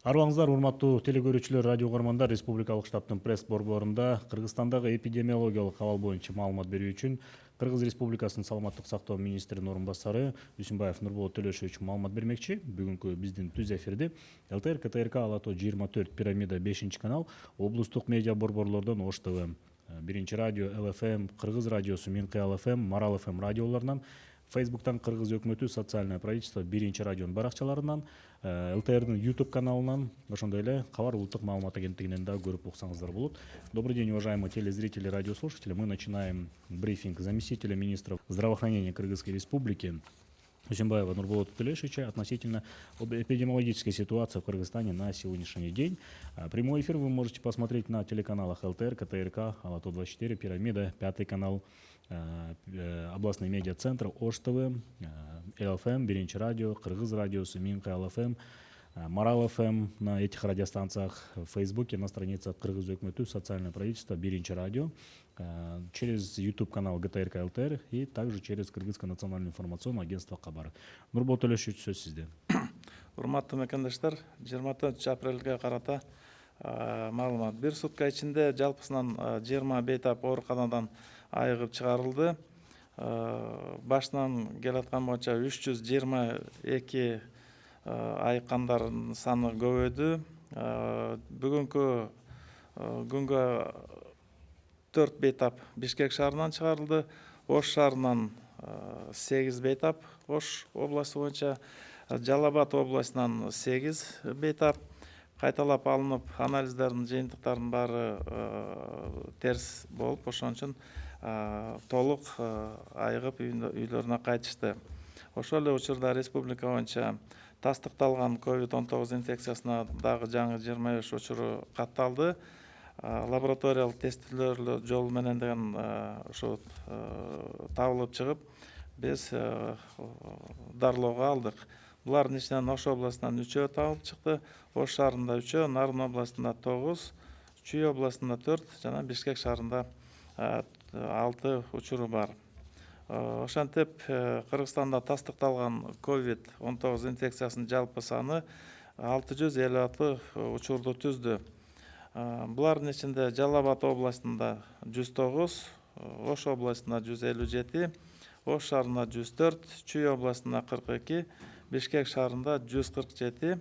Арбаңыздар, урматтуу телекөрүүчүлөр, радио угармандар. Республикалык штабтын пресс борборунда Кыргызстандагы эпидемиологиялык абал боюнча маалымат берүү үчүн Кыргыз Республикасынын саламаттык сактоо министринин орун басары Үсүнбаев Нурболот Төлөшович маалымат бермекчи. Бүгүнкү биздин түз эфирде ЛТР, КТРК, Ала Тоо 24, Пирамида 5 канал, облустук медиа борборлордон Ош ТВ, Биринчи радио, ЛФМ, Кыргыз радиосу, Минкы ЛФМ, Марал ФМ радиолорунан, Фейсбуктан Кыргыз өкмөтү, социальное правительство, Биринчи радионун баракчаларынан, ЛТРдин YouTube каналынан, ошондой эле Кабар улуттук маалымат агенттигинен да көрүп уксаңыздар болот. Добрый день, уважаемые телезрители, радиослушатели. Мы начинаем брифинг заместителя министра здравоохранения Кыргызской Республики Үсүнбаева Нурболота Төлөшовича относительно эпидемиологической ситуации в Кыргызстане на сегодняшний день. Прямой эфир вы можете посмотреть на телеканалах ЛТР, КТРК, Ала Тоо 24, Пирамида, 5 канал, областный медиа-центр, Ош ТВ, ЛФМ, Биринчи радио, Кыргыз радиосу, Минкы ЛФМ, Марал ФМ на этих радиостанциях, в Фейсбуке, на странице Кыргыз өкмөтү, социальное правительство, Биринчи радио, через YouTube канал ГТРК ЛТР и также через Кыргызское национальное информационное агентство Кабар. Нурболот Төлөшович, сөз сизде. Урматтуу мекендештер, 24 апрелге карата маалымат. Бир сутка ичинде жалпысынан 20 бейтап ооруканадан айыгып чыгарылды. Башынан келаткан боюнча 322 айыккандардын саны көбөйдү. Бүгүнкү күнгө 4 бейтап Бишкек шаарынан чыгарылды. Ош шаарынан 8 бейтап, Ош областы боюнча, Жалал Абад областынан 8 бейтап кайталап алынып, анализдердин жыйынтыктарынын баары терс болуп, ошон үчүн толук айыгып үйлөрүнө кайтышты. Ошол эле учурда республика боюнча тастыкталган COVID-19 инфекциясына дагы жаңы 25 учуру катталды. Лабораториялык тестилөө жолу менен деген ушу табылып чыгып, биз дарылоого алдык. Булардын ичинен Ош областынан 3 табылып чыкты, Ош шаарында 3, Нарын областында 9, Чүй областында 4 жана Бишкек шаарында 6 учуру бар. Ошентип Кыргызстанда тастыкталган COVID-19 инфекциясынын жалпы саны 656 учурду түздү. Булардын ичинде Жалал Абад областында 109, Ош областында 157, Ош шаарында 104, Чүй областында 42, Бишкек шаарында 147,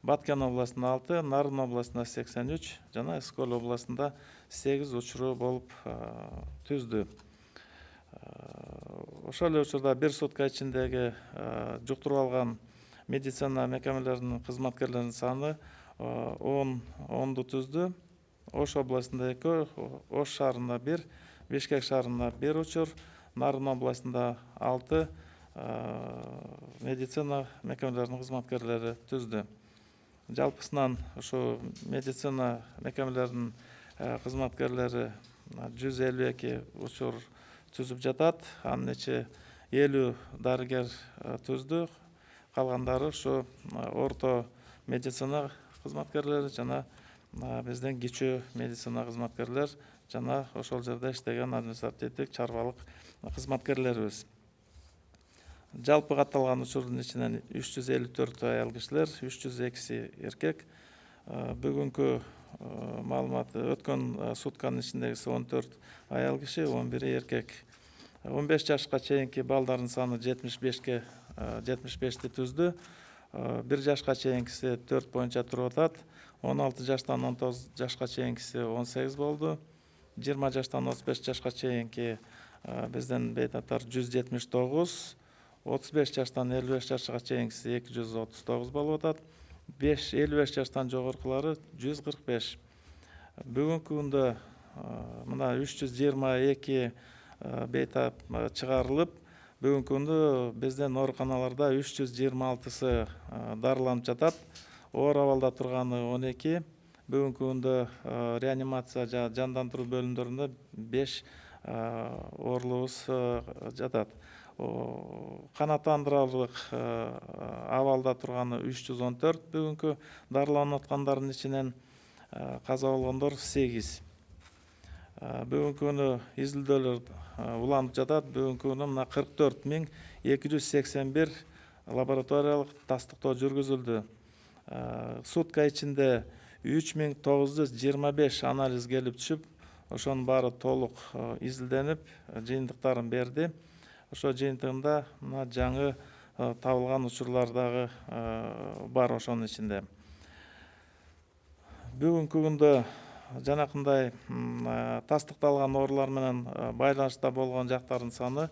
Баткен областында 6, Нарын областында 83 жана Ысык-Көл областында 8 учуру болуп түздү. Ошол эле учурда бир сутка ичиндеги жуктуруп алган медицина мекемелеринин кызматкерлеринин саны 10 түздү. Ош областында 2, Ош шаарында 1, Бишкек шаарында 1 учур, Нарын областында 6 медицина мекемелеринин кызматкерлери түздү. Жалпысынан ушу медицина мекемелеринин кызматкерлери 152 учур түзүп жатат. Анын ичи 50 дарыгер түздү. Калгандары ушу орто медицина кызматкерлери жана биздин кичүү медицина кызматкерлер жана ошол жерде иштеген административдик чарбалык кызматкерлерибиз. Жалпы катталган учурдун ичинен 354 аял кишилер, 302 эркек. Бүгүнкү маалымат өткөн сутканын ичиндегиси 14 аял киши, 11 эркек. 15 жашка чейинки балдардын саны 75-ти түздү. 1 жашка чейинкиси 4 боюнча туруп атат. 16 жаштан 19 жашка чейинкиси 18 болду. 20 жаштан 35 жашка чейинки биздин бейтаптар 179, 35 жаштан 55 жашка чейинкиси 239 болуп атат. 55 жаштан жогоркулары 145. Бүгүнкү күндө мына 322 бейтап чыгарылып, бүгүнкү күндө биздин ооруканаларда 326сы дарыланып жатат. Оор абалда турганы 12. Бүгүнкү күндө реанимация жана жандандыруу бөлүмдөрүндө 5 оорулубуз жатат. Канааттандырарлык абалда турганы 314, бүгүнкү дарыланып аткандардын ичинен каза болгондор 8. Бүгүнкү күнү изилдөөлөр уланып жатат. Бүгүнкү күнү мына 44.281 лабораториялык тастыктоо жүргүзүлдү. Сутка ичинде 3925 анализ келип түшүп, ошонун баары толук изилденип, жыйынтыктарын берди. Ошо жыйынтыгында мына жаңы табылган учурлар дагы бар ошонун ичинде. Бүгүнкү күндө жанакындай тастыкталган оорулар менен байланышта болгон жактардын саны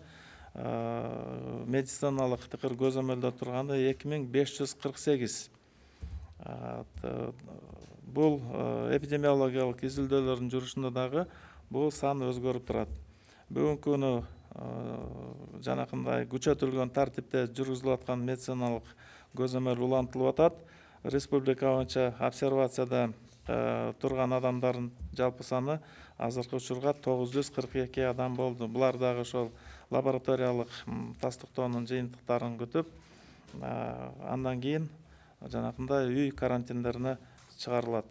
медициналык тыкыр көзөмөлдө турганда 2548. Бул эпидемиологиялык изилдөөлөрдүн жүрүшүндө дагы бул сан өзгөрүп турат. Бүгүнкү күнү жанакындай күчөтүлгөн тартипте жүргүзүлүп аткан медициналык көзөмөл улантылып атат. Республика боюнча обсервацияда турган адамдардын жалпы саны азыркы учурга 942 адам болду. Булар дагы ошол лабораториялык тастыктоонун жыйынтыктарын күтүп, андан кийин жанакындай үй карантиндерине чыгарылат.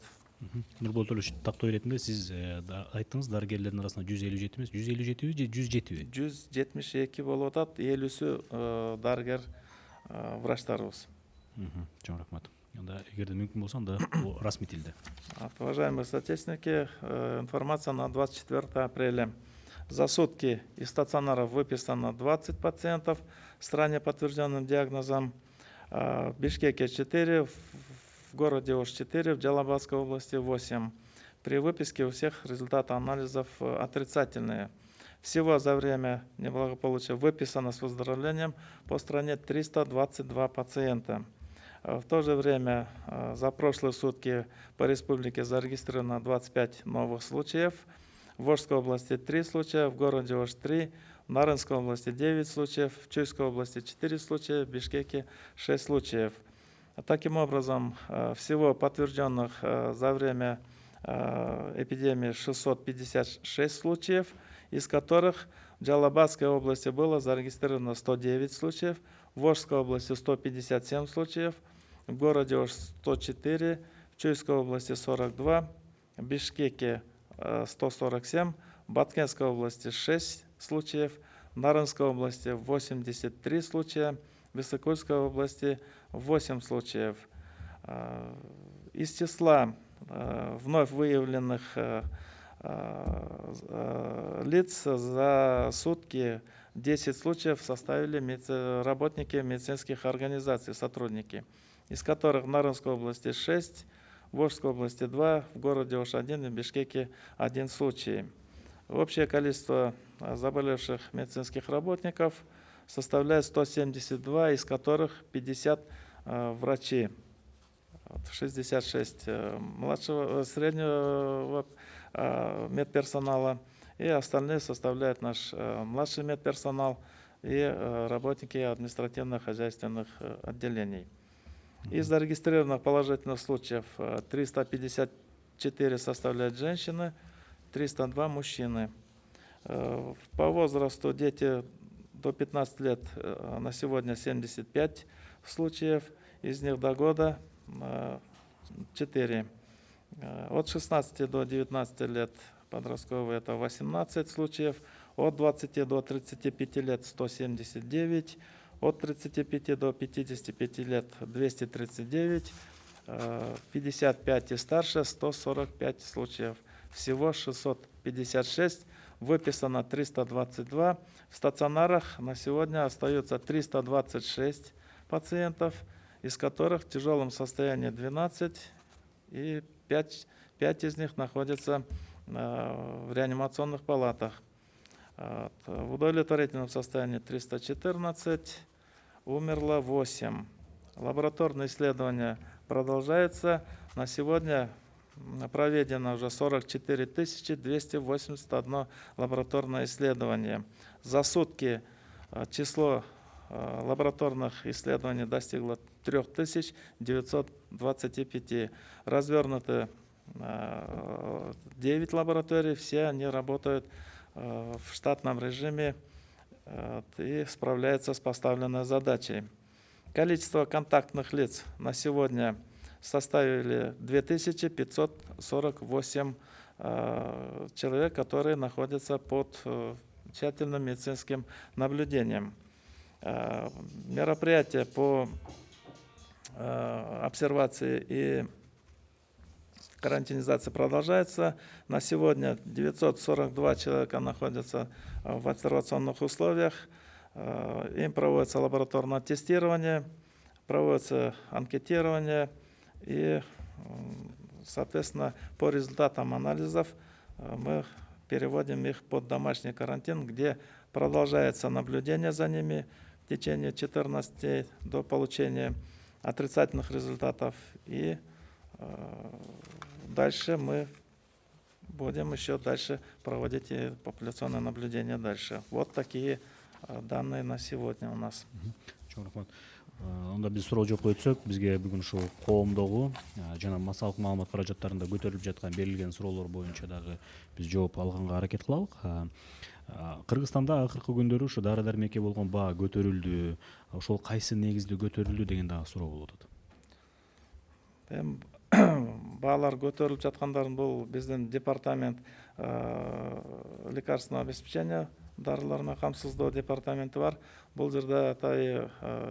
Нурболот Олегович, тактоо иретинде сиз айттыңыз, дарыгерлердин арасында 157 эмес, 157 же 107? 172 болуп атат, 50-сү дарыгер врачтарыбыз. Чоң рахмат. Анда эгерде мүмкүн болсо, анда расмий тилде. Уважаемые соотечественники, информация на 24 апреля. За сутки из стационаров выписано 20 пациентов с ранее подтвержденным диагнозом. В Бишкеке 4, в городе Ош 4, в Джалабадской области 8. При выписке у всех результаты анализов отрицательные. Всего за время неблагополучия выписано с выздоровлением по стране 322 пациента. В то же время за прошлые сутки по республике зарегистрировано 25 новых случаев. В Ошской области 3 случая, в городе Ош 3, в Нарынской области 9 случаев, в Чуйской области 4 случая, в Бишкеке 6 случаев. Таким образом, всего подтвержденных за время эпидемии 656 случаев, из которых в Джалабадской области было зарегистрировано 109 случаев, в Ошской области 157 случаев, в городе Ош 104, в Чуйской области 42, в Бишкеке 147, в Баткенской области 6 случаев, в Нарынской области 83 случая, в Высокольской области 8 случаев. Из числа вновь выявленных лиц за сутки 10 случаев составили работники медицинских организаций, сотрудники, из которых в Нарынской области 6, в Ошской области 2, в городе Ош 1 и в Бишкеке 1 случай. Общее количество заболевших медицинских работников составляет 172, из которых 50 врачи, 66 среднего медперсонала, и остальные составляют наш младший медперсонал и работники административно-хозяйственных отделений. Из зарегистрированных положительных случаев 354 составляют женщины, 302 мужчины. По возрасту дети до 15 лет на сегодня 75 случаев, из них до года 4. От 16 до 19 лет подростковые это 18 случаев, от 20 до 35 лет 179, от 35 до 55 лет 239, 55 и старше 145 случаев. Всего 656, выписано 322. В стационарах на сегодня остается 326 пациентов, из которых в тяжелом состоянии 12, и 5 из них находятся в реанимационных палатах. В удовлетворительном состоянии 314, умерло 8. Лабораторные исследования продолжаются. На сегодня проведено уже 44 281 лабораторное исследование. За сутки число лабораторных исследований достигло 3925. Развернуты 9 лабораторий, все они работают в штатном режиме и справляются с поставленной задачей. Количество контактных лиц на сегодня составили 2548 человек, которые находятся под тщательным медицинским наблюдением. Мероприятия по обсервации и карантинизация продолжается. На сегодня 942 человека находятся в обсервационных условиях. Им проводится лабораторное тестирование, проводится анкетирование и, соответственно, по результатам анализов мы переводим их под домашний карантин, где продолжается наблюдение за ними в течение 14 дней до получения отрицательных результатов. И дальше мы будем еще дальше проводить и популяционное наблюдение дальше. Вот такие данные на сегодня у нас. Чоң рахмат. Онда биз суроо жооп өтсөк, бизге бүгүн ушул коомдогу жана массалык маалымат каражаттарында көтөрүлүп жаткан берилген суроолор боюнча дагы биз жооп алганга аракет кылалык. Кыргызстанда акыркы күндөрү ушу дары дармекке болгон баа көтөрүлдү. Ошол кайсы негизде көтөрүлдү деген дагы суроо болуп атат. Эми баалар көтөрүлүп жаткандарын бул биздин департамент лекарственного обеспечения дарыларына камсыздоо департаменти бар. Бул жерде атай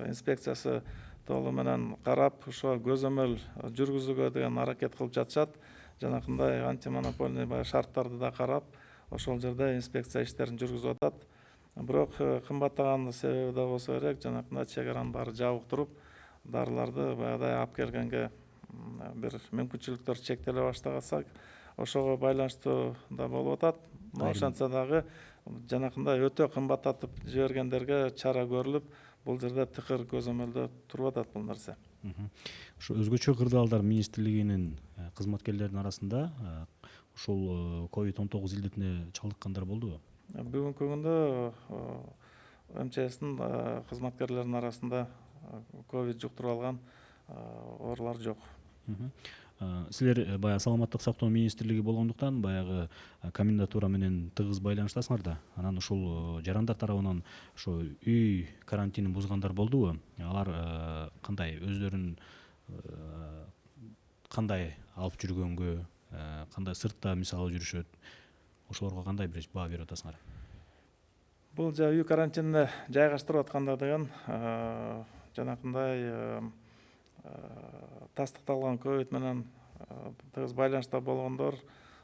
инспекциясы толугу менен карап, ошо көзөмөл жүргүзүүгө деген аракет кылып жатышат. Жанакындай антимонопольный шарттарды да карап, ошол жерде инспекция иштерин жүргүзүп атат. Бирок кымбаттаган себеби да болсо керек, жанакындай чек аранын баары жабык туруп, дарыларды баягыдай алып келгенге бир мүмкүнчүлүктөр чектеле баштагансак, ошого байланыштуу да болуп атат. Ошентсе дагы жанакындай өтө кымбаттатып жибергендерге чара көрүлүп, бул жерде тыкыр көзөмөлдө туруп атат бул нерсе. Ушу өзгөчө кырдаалдар министрлигинин кызматкерлеринин арасында ушул COVID-19 илдетине чалдыккандар болдубу? Бүгүнкү күндө МЧСтин кызматкерлеринин арасында ковид жуктуруп алган оорулар жок. Силер баягы саламаттык сактоо министрлиги болгондуктан баягы комендатура менен тыгыз байланыштасыңар да. Анан ушул жарандар тарабынан ошо үй карантинин бузгандар болдубу? Алар кандай өздөрүн кандай алып жүргөнгө, кандай сыртта мисалы жүрүшөт? Ошолорго кандай бир баа берип атасыңар? Бул үй карантинине жайгаштырып атканда деген жанакындай тастыкталган ковид менен тыгыз байланышта болгондор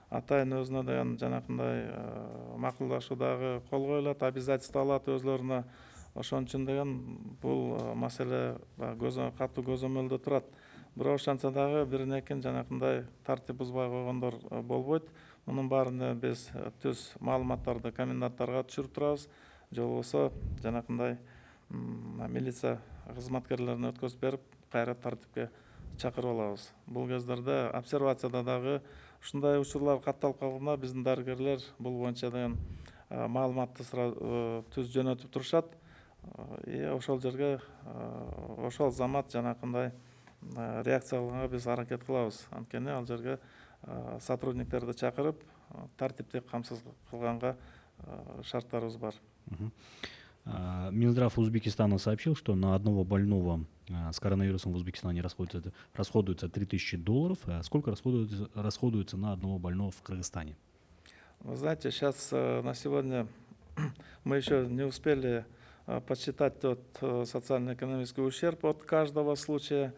атайын өзүнө деген жанакындай макулдашуудагы кол коюлат, обязательство алат өзлөрүнө. Ошон үчүн деген бул маселе катуу көзөмөлдө турат. Бирок ошентсе дагы биринекин жанакындай тартип бузбай койгондор болбойт. Мунун баарына биз түз маалыматтарды коменданттарга түшүрүп турабыз. Же болбосо жанакындай милиция кызматкерлерине өткөзүп берип, кайра тартипке чакырып алабыз. Бул кездерде обсервацияда дагы ушундай учурлар катталып калганда биздин дарыгерлер бул боюнча деген маалыматты түз жөнөтүп турушат. И ошол жерге ошол замат жанакындай реакция кылганга биз аракет кылабыз. Анткени ал жерге сотрудниктерди чакырып, тартипти камсыз кылганга шарттарыбыз бар. Минздрав Узбекистана сообщил, что на одного больного с коронавирусом в Узбекистане расходуется $3000. Сколько расходуется на одного больного в Кыргызстане? Вы знаете, сейчас на сегодня мы еще не успели подсчитать тот социально-экономический ущерб от каждого случая.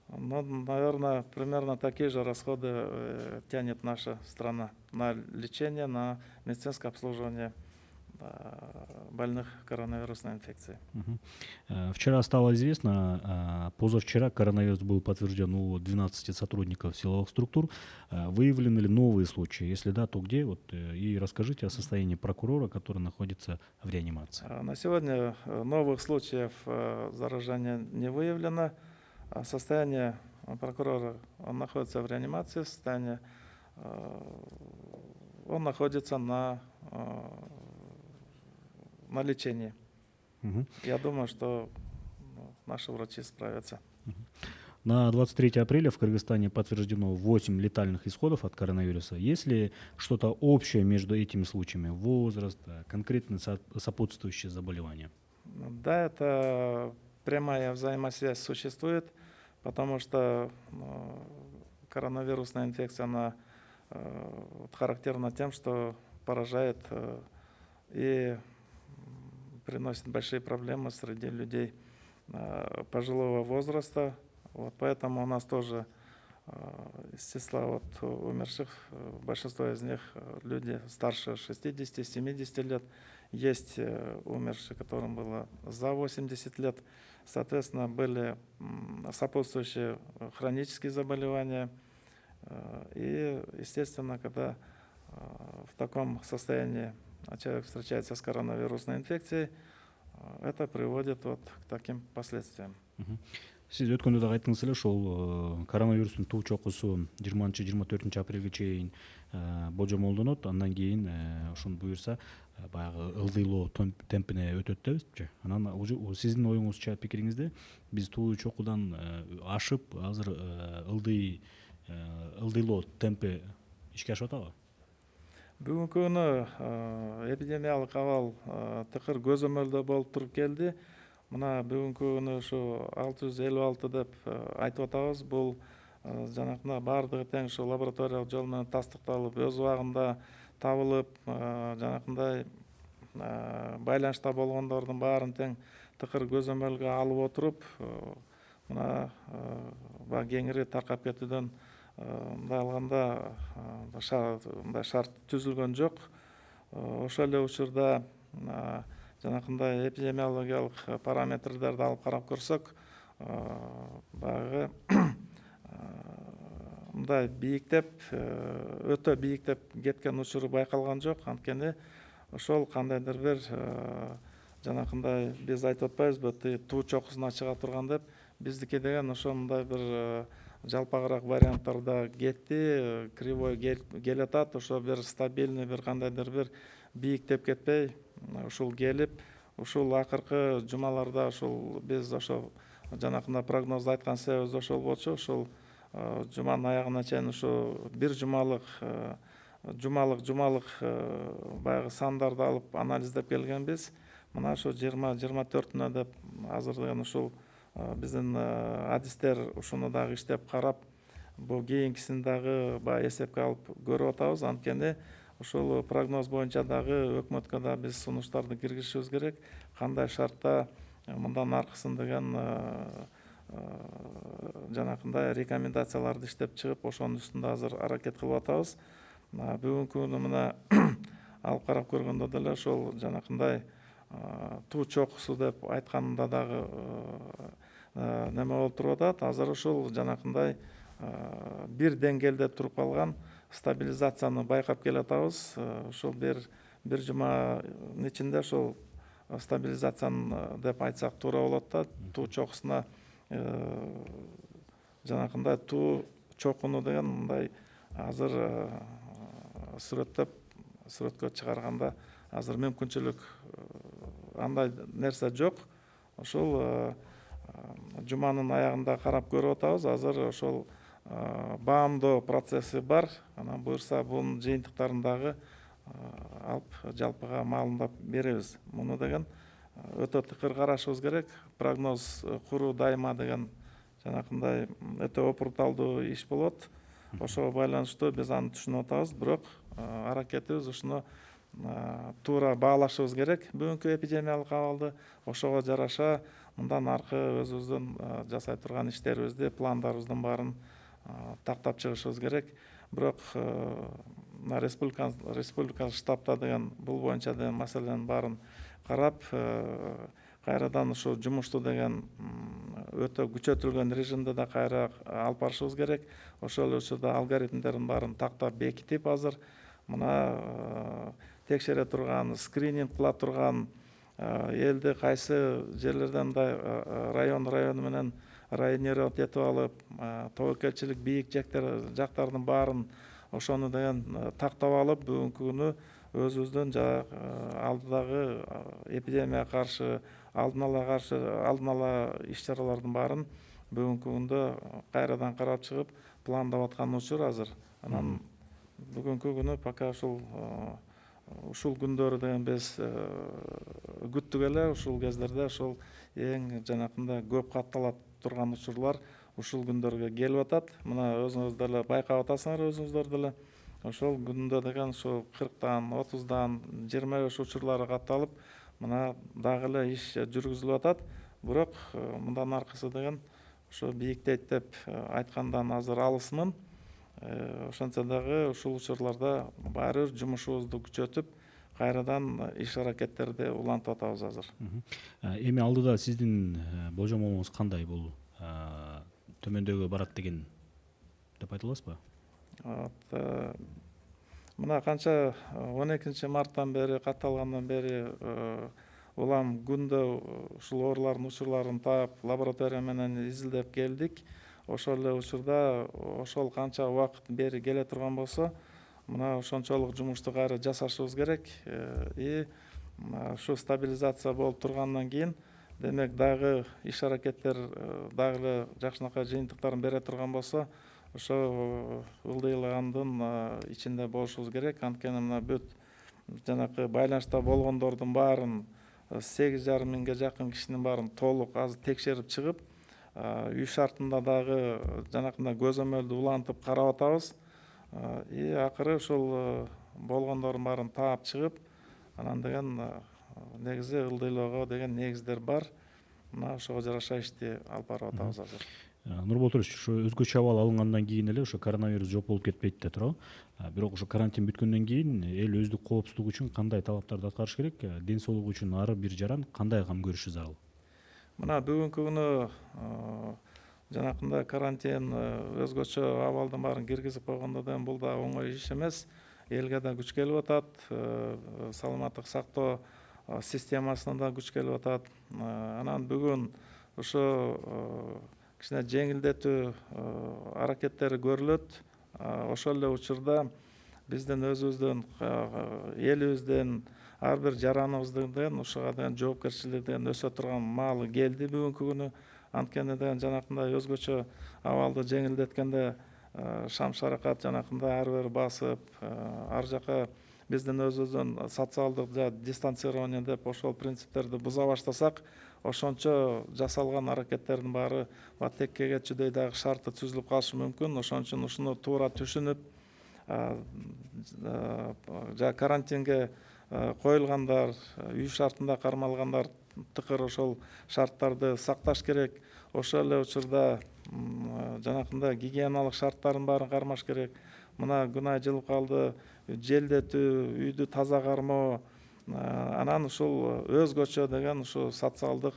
Но, наверное, примерно такие же расходы тянет наша страна на лечение, на медицинское обслуживание больных коронавирусной инфекцией. Вчера стало известно, позавчера коронавирус был подтвержден у 12 сотрудников силовых структур. Выявлены ли новые случаи? Если да, то где? И расскажите о состоянии прокурора, который находится в реанимации. На сегодня новых случаев заражения не выявлено. Состояние прокурора, он находится в реанимации, он находится на лечении. Я думаю, что наши врачи справятся. На 23 апреля в Кыргызстане подтверждено 8 летальных исходов от коронавируса. Есть ли что-то общее между этими случаями? Возраст, конкретно сопутствующие заболевания? Да, это прямая взаимосвязь существует, потому что коронавирусная инфекция, она характерна тем, что поражает и приносит большие проблемы среди людей пожилого возраста, Вот поэтому у нас тоже из числа вот умерших, большинство из них люди старше 60-70 лет. Есть умершие, которым было за 80 лет. Соответственно, были сопутствующие хронические заболевания. И, естественно, когда в таком состоянии человек встречается с коронавирусной инфекцией, это приводит вот к таким последствиям. Сиз өткөндө дагы айттыңыз эле ошол коронавирустун туу чокусу 20-24 апрелге чейин божомолдонот, андан кийин ошону буюрса баягы ылдыйлоо темпине өтөт депчи. Анан сиздин оюңузча, пикириңизде биз туу чокудан ашып азыр ылдыйлоо темпи ишке ашып атабы? Бүгүнкү күнү эпидемиялык абал тыкыр көзөмөлдө болуп туруп келди. Мына бүгүнкү күнү ушу 656 деп айтып атабыз. Бул жанакында баардыгы тең ушу лабораториялык жол менен тастыкталып, өз убагында табылып, жанакындай байланышта болгондордун баарын тең тыкыр көзөмөлгө алып отуруп, мына баягы кеңири таркап кетүүдөн мындай алганда мындай шарт түзүлгөн жок. Ошол эле учурда жанакындай эпидемиологиялык параметрлерди алып карап көрсөк, баягы мындай бийиктеп, өтө бийиктеп кеткен учуру байкалган жок. Анткени ошол кандайдыр бир жанакындай биз айтып атпайбызбы, туу чокусуна чыга турган деп, биздики деген ошондой бир жалпагыраак варианттарда кетти, кривой келатат, ошо бир стабильный бир кандайдыр бир бийиктеп кетпей, ушул келип, ушул акыркы жумаларда ушул биз ошо жанакында прогнозду айткан себебибиз ошол болчу. Ушул жуманын аягына чейин ушу бир жумалык баягы сандарды алып анализдеп келгенбиз. Мына ошо 20-24 деп азыр деген ушул биздин адистер ушуну дагы иштеп карап, бул кийинкисин дагы баягы эсепке алып көрүп атабыз. Анткени ушул прогноз боюнча дагы өкмөткө да биз сунуштарды киргизишибиз керек. Кандай шартта мындан аркысын деген жанакындай рекомендацияларды иштеп чыгып, ошонун үстүндө азыр аракет кылып атабыз. Бүгүнкү күнү мына алып карап көргөндө деле ошол жанакындай туу чокусу деп айтканда дагы неме болуп туруп атат. Азыр ушул жанакындай бир деңгээлде туруп калган стабилизацияны байкап келатабыз. Ушул бир жуманын ичинде ошол стабилизацияны деп айтсак туура болот да, туу чокусуна жанакындай туу чокуну деген мындай азыр сүрөткө чыгарганда азыр мүмкүнчүлүк андай нерсе жок. Ошол жуманын аягында карап көрүп атабыз. Азыр ошол баамдоо процесси бар. Анан буюрса бунун жыйынтыктарын дагы алып жалпыга маалымдап беребиз. Муну деген өтө тыкыр карашыбыз керек. Прогноз куруу дайыма деген жанакындай өтө опурталдуу иш болот. Ошого байланыштуу биз аны түшүнүп атабыз, бирок аракетибиз ушуну туура баалашыбыз керек бүгүнкү эпидемиялык абалды. Ошого жараша мындан аркы өзүбүздүн жасай турган иштерибизди, пландарыбыздын баарын тактап чыгышыбыз керек. Бирок республикалык штабта деген бул боюнча деген маселенин баарын карап, кайрадан ушу жумушту деген өтө күчөтүлгөн режимде да кайра алып барышыбыз керек. Ошол эле учурда алгоритмдердин баарын тактап бекитип, азыр мына текшере турган, скрининг кыла турган, элди кайсы жерлерден мындай район менен районировать этип алып, тобокелчилик бийик жактардын баарын ошону деген тактап алып, бүгүнкү күнү өзүбүздүн алдыдагы эпидемияга каршы алдын ала иш чаралардын баарын бүгүнкү күндө кайрадан карап чыгып пландап аткан учур азыр. Анан бүгүнкү күнү пока ушул күндөрү деген биз күттүк эле. Ушул кездерде ошол эң жанакындай көп каттала турган учурлар ушул күндөргө келип атат. Мына өзүңүз деле байкап атасыңар, өзүңүздөр деле. Ошол күндө деген ошол 40-дан, 30-дан, 25 учурлары катталып, мына дагы эле иш жүргүзүлүп атат. Бирок мындан аркысы деген ошо бийиктейт деп айткандан азыр алысмын. Ошентсе дагы ушул учурларда баары бир жумушубузду күчөтүп, кайрадан иш аракеттерди улантып атабыз азыр. Эми алдыда сиздин болжомолуңуз кандай? Бул төмөндөгө барат деген деп айта аласызбы? Мына канча 12-марттан бери катталгандан бери улам күндө ушул оорулардын учурларын таап, лаборатория менен изилдеп келдик. Ошол эле учурда ошол канча убакыт бери келе турган болсо, мына ошончолук жумушту кайра жасашыбыз керек. И ушу стабилизация болуп тургандан кийин, демек дагы иш аракеттер дагы эле жакшынакай жыйынтыктарын бере турган болсо, ошо ылдыйлагандын ичинде болушубуз керек. Анткени мына бүт жанакы байланышта болгондордун баарын 8,5 миңге жакын кишинин баарын толук азыр текшерип чыгып, үй шартында дагы жанакындай көзөмөлдү улантып карап атабыз. И акыры ушул болгондордун баарын таап чыгып, анан деген негизи ылдыйлоого деген негиздер бар. Мына ошого жараша ишти алып барып атабыз азыр. Нурбол Толич, ошо өзгөчө абал алынгандан кийин эле ошо коронавирус жок болуп кетпейт да туурабы? Бирок ошо карантин бүткөндөн кийин эл өздүк коопсуздугу үчүн кандай талаптарды аткарыш керек? Ден соолугу үчүн ары бир жаран кандай кам көрүшү зарыл? Мына бүгүнкү күнү жанакындай карантин өзгөчө абалдын баарын киргизип койгондо да бул да оңой иш эмес. Элге да күч келип атат, саламаттык сактоо системасына да күч келип атат. Анан бүгүн ошо кичине жеңилдетүү аракеттери көрүлөт. Ошол эле учурда биздин өзүбүздүн элибиздин ар бир жараныбыздын ушуга деген жоопкерчилиги өсө турган маалы келди бүгүнкү күнү. Анткени деген жанакындай өзгөчө абалды жеңилдеткенде шам шаракат жанакындай ар бир басып, ар жака биздин өзүбүздүн социалдык дистанцирование деп ошол принциптерди буза баштасак, ошончо жасалган аракеттердин баары текке кетчүдөй дагы шарты түзүлүп калышы мүмкүн. Ошон үчүн ушуну туура түшүнүп, карантинге коюлгандар, үй шартында кармалгандар тыкыр ошол шарттарды сакташ керек. Ошол эле учурда жанакындай гигиеналык шарттардын баарын кармаш керек. Мына күн ай жылып калды, желдетүү, үйдү таза кармоо, анан ушул өзгөчө деген ушу социалдык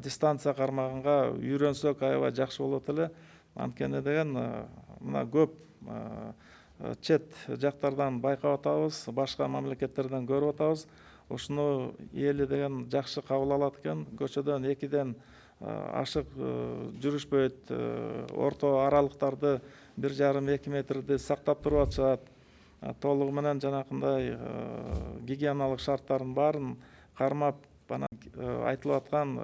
дистанция кармаганга үйрөнсөк аябай жакшы болот эле. Анткени деген мына көп чет жактардан байкап атабыз, башка мамлекеттерден көрүп атабыз. Ушуну эли деген жакшы кабыл алат экен. Көчөдөн 2ден ашык жүрүшпөйт, орто аралыктарды 1,5-2 метрди сактап туруп атышат. Толугу менен жанакындай гигиеналык шарттардын баарын кармап, анан айтылып аткан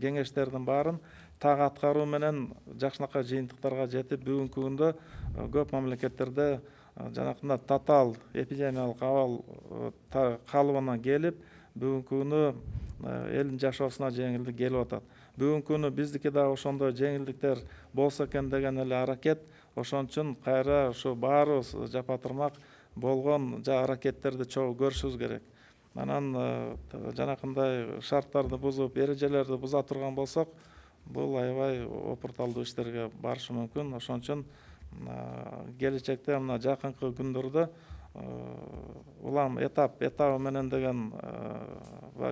кеңештердин баарын так аткаруу менен жакшынакай жыйынтыктарга жетип, бүгүнкү күндө көп мамлекеттерде жанакындай татаал эпидемиялык абал калыбына келип, бүгүнкү күнү элдин жашоосуна жеңилдик келип атат. Бүгүнкү күнү биздики да ошондой жеңилдиктер болсо экен деген эле аракет. Ошон үчүн кайра ушу баарыбыз жапатырмак болгон аракеттерди чогуу көрүшүбүз керек. Анан жанакындай шарттарды бузуп, эрежелерди буза турган болсок, бул аябай опурталдуу иштерге барышы мүмкүн. Ошон үчүн келечекте мына жакынкы күндөрдө улам этабы менен деген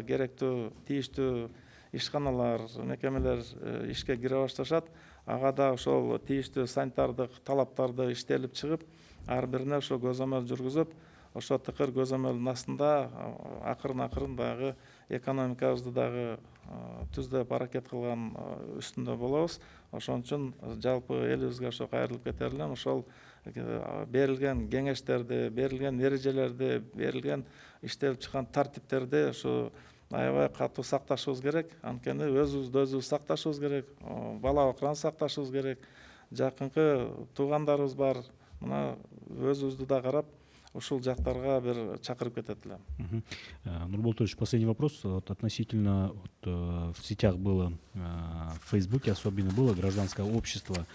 керектүү тийиштүү ишканалар, мекемелер ишке кире башташат. Ага да ошол тийиштүү санитардык талаптарды иштелип чыгып, ар бирине ошо көзөмөл жүргүзүп, ошо тыкыр көзөмөлдүн астында акырын дагы экономикабызды дагы түздөп аракет кылган үстүндө болобуз. Ошон үчүн жалпы элибизге ошо кайрылып кетер элем. Ошол берилген кеңештерди, берилген эрежелерди, берилген иштелип чыккан тартиптерди ушу аябай катуу сакташыбыз керек. Анткени өзүбүздү өзүбүз сакташыбыз керек, бала бакыраны сакташыбыз керек. Жакынкы туугандарыбыз бар. Мына өзүбүздү да карап, ушул жактарга бир чакырып кетет элем. Нурбол Толич, последний вопрос. Относительно в сетях было, в Фейсбуке особенно было, гражданское общество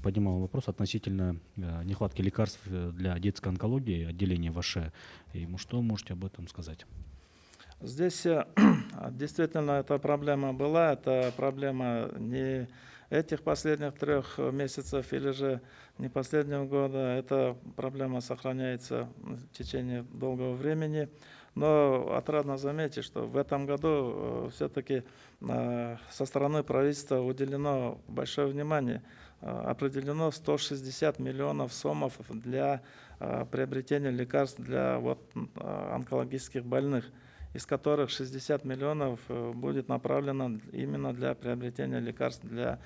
поднимало вопрос относительно нехватки лекарств для детской онкологии, отделения ВАШЭ. И что можете об этом сказать? Здесь действительно эта проблема была, это проблема не этих последних 3 месяцев или же не последнего года, эта проблема сохраняется в течение долгого времени. Но отрадно заметить, что в этом году все-таки со стороны правительства уделено большое внимание. Определено 160 миллионов сомов для приобретения лекарств для онкологических больных, из которых 60 миллионов будет направлено именно для приобретения лекарств для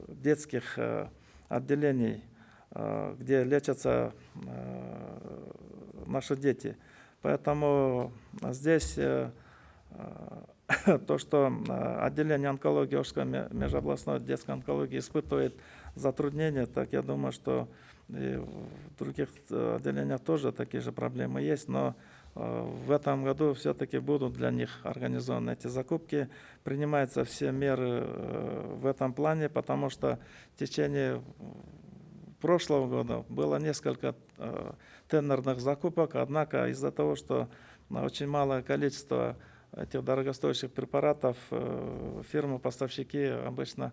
детских отделений, где лечатся наши дети. Поэтому здесь то, что отделение онкологии Ошской межобластной детской онкологии испытывает затруднения, так я думаю, что и в других отделениях тоже такие же проблемы есть, но в этом году все-таки будут для них организованы эти закупки. Принимаются все меры в этом плане, потому что в течение прошлого года было несколько тендерных закупок, однако из-за того, что очень малое количество этих дорогостоящих препаратов, фирмы-поставщики обычно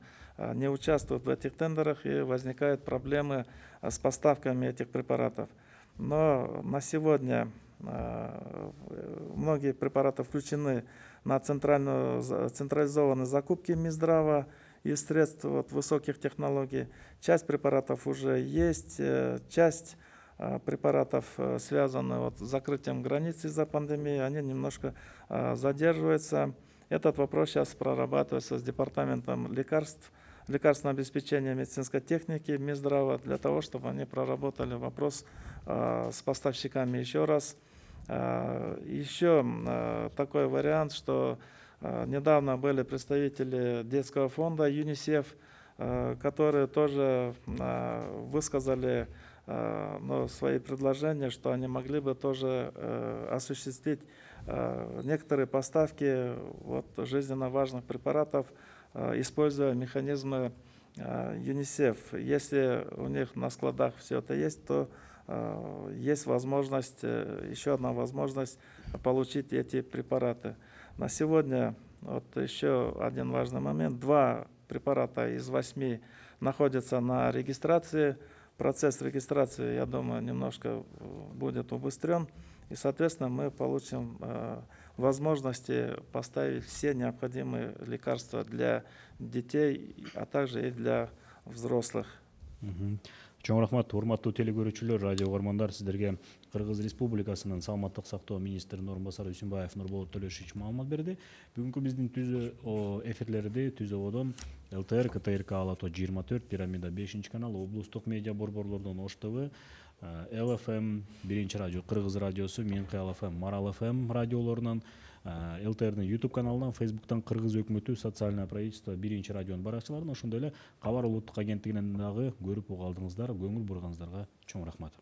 не участвуют в этих тендерах, и возникают проблемы с поставками этих препаратов. Но на сегодня многие препараты включены на централизованные закупки Минздрава и средств высоких технологий. Часть препаратов уже есть, часть препаратов связаны с закрытием границ из-за пандемии, они немножко задерживаются. Этот вопрос сейчас прорабатывается с департаментом лекарственного обеспечения медицинской техники Минздрава для того, чтобы они проработали вопрос с поставщиками еще раз. Еще такой вариант, что недавно были представители детского фонда ЮНИСЕФ, которые тоже высказали свои предложения, что они могли бы тоже осуществить некоторые поставки жизненно важных препаратов, используя механизмы ЮНИСЕФ. Если у них на складах все это есть, то есть возможность, еще одна возможность получить эти препараты. На сегодня еще один важный момент. 2 препарата из 8 находятся на регистрации. Процесс регистрации, я думаю, немножко будет убыстрен. И, соответственно, мы получим возможности поставить все необходимые лекарства для детей, а также и для взрослых. Чоң рахмат, урматтуу телекөрүүчүлөр, радио угармандар, сиздерге Кыргыз Республикасынын саламаттык сактоо министринин орун басары Үсүнбаев Нурболот Төлөшович маалымат берди. Бүгүнкү биздин түзө эфирлерди Түзө Одон, ЛТР, КТРК Алато 24, Пирамида 5 канал, облустук медиа борборлордон Ош ТВ, ЛФМ, 1 радио, Кыргыз радиосу, Менкы ЛФМ, Марал ФМ радиолорунан, ЛТРдин YouTube каналынан, Facebooктан Кыргыз өкмөтү, социальное правительство, 1 радионун баракчаларынан, ошондой эле Кабар улуттук агенттигинен дагы көрүп уга алдыңыздар, көңүл бурганыңыздарга чоң рахмат.